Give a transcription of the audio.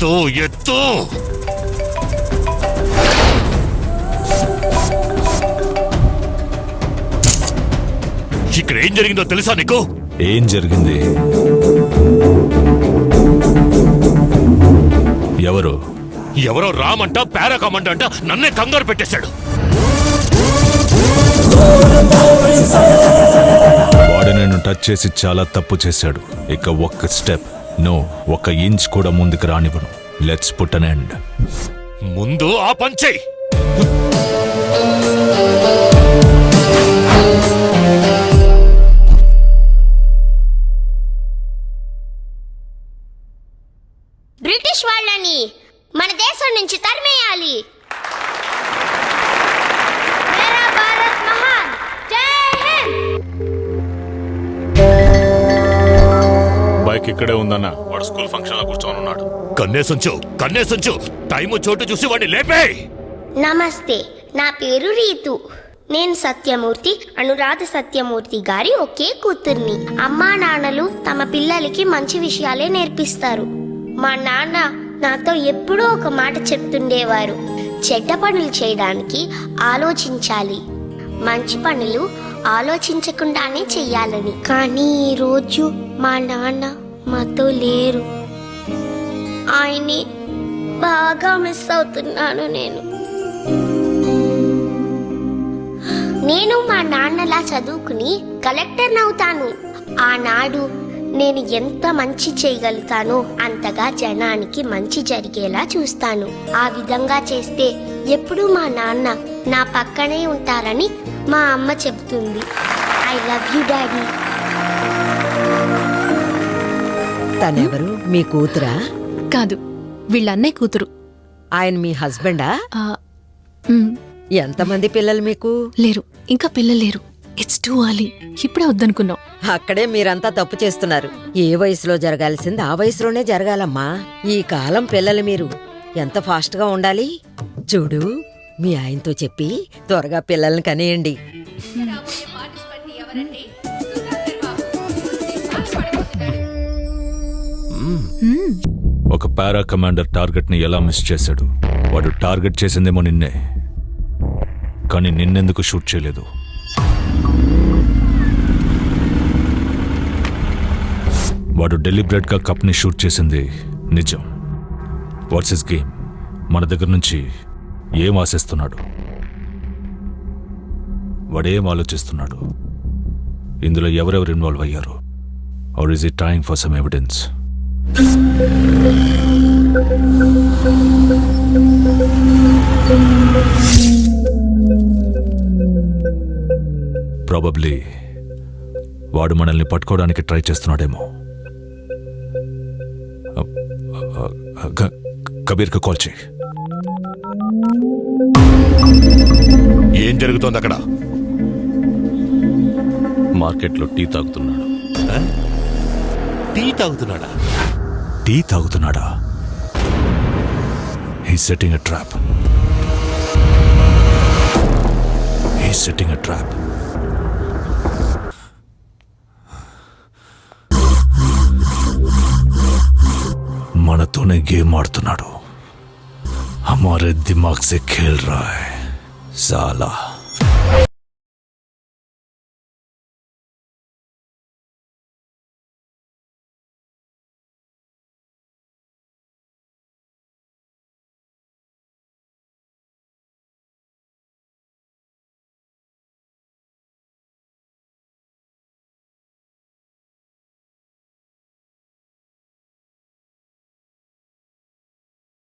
ఎత్తు ఎత్తు. ఇక్కడ ఏం జరిగిందో తెలుసా నీకు? ఏం జరిగింది? ఎవరో రామంట పారా కమాండ్ అంట నన్నే కంగారు పెట్టేశాడు. వాడు నేను టచ్ చేసి చాలా తప్పు చేశాడు. ఇక ఒక్క స్టెప్ ఒక్క ఇంచ్ కూడా ముందుకు రానివ్వను. Let's put an end. ముందు ఆ పంచే. బ్రిటిష్ వాళ్ళని మన దేశం నుంచి తరిమేయాలి. మేరా భారత్ మహాన్. జై హింద్. బైక్ ఇక్కడే ఉందన్న. వాడు స్కూల్ ఫంక్షన్ లో కూర్చొని ఉన్నాడు. కన్నేసంచు టైము చోటు చూసి వాడిని లేపే. నమస్తే, నా పేరు రీతు. నేను సత్యమూర్తి, అనురాధ సత్యమూర్తి గారి ఒకే కూతుర్ని. అమ్మా నాన్నలు తమ పిల్లలకి మంచి విషయాలే నేర్పిస్తారు. మా నాన్న నాతో ఎప్పుడూ ఒక మాట చెప్తుండేవారు. చెడ్డ పనులు చేయడానికి ఆలోచించాలి, మంచి పనులు ఆలోచించకుండానే చెయ్యాలని. కానీ ఈరోజు మా నాన్న మాతో లేరు. ఆయన్ని బాగా మిస్ అవుతున్నాను. నేను మా నాన్నలా చదువుకుని కలెక్టర్ నవుతాను. ఆనాడు నేను ఎంత మంచి చేయగలుగుతానో అంతగా జనానికి మంచి జరిగేలా చూస్తాను. ఆ విధంగా చేస్తే ఎప్పుడూ మా నాన్న నా పక్కనే ఉంటారని మా అమ్మ చెబుతుంది. I love you daddy. తనెవరు? మీ కూతురా? కాదు, వీళ్ళన్నయ్య కూతురు. ఆయన మీ హస్బెండా? ఎంతమంది పిల్లలు మీకు? లేరు, ఇంకా పిల్లలు లేరు. It's too early. ఇప్పుడే వద్దనుకున్నాం. అక్కడే మీరంతా తప్పు చేస్తున్నారు. ఏ వయసులో జరగాల్సింది ఆ వయసులోనే జరగాలమ్మా. ఈ కాలం పిల్లలు మీరు ఎంత ఫాస్ట్ గా ఉండాలి. చూడు, మీ ఆయనతో చెప్పి త్వరగా పిల్లల్ని కనేయండి. ఒక పారా కమాండర్ టార్గెట్ ని ఎలా మిస్ చేశాడు? వాడు టార్గెట్ చేసిందేమో నిన్నే, కానీ నిన్నెందుకు షూట్ చేయలేదు? వాడు డెలిబరేట్ గా కప్ ని షూట్ చేసింది నిజం. What's his game? మన దగ్గర నుంచి ఏం ఆశిస్తున్నాడు? వాడేం ఆలోచిస్తున్నాడు? ఇందులో ఎవరెవరు ఇన్వాల్వ్ అయ్యారు? Or is it time for some evidence? Probably వాడు మనల్ని పట్టుకోవడానికి ట్రై చేస్తున్నాడేమో. కబీర్కి కాల్ చేయి. ఏం జరుగుతోంది అక్కడ? మార్కెట్లో టీ తాగుతున్నాడు. టీ తాగుతున్నాడా? టీ తాగుతున్నాడా? He's setting a trap. He's setting a trap. మనతోనే గేమ్ ఆడుతున్నాడు. हमारे दिमाग से खेल रहा है साला.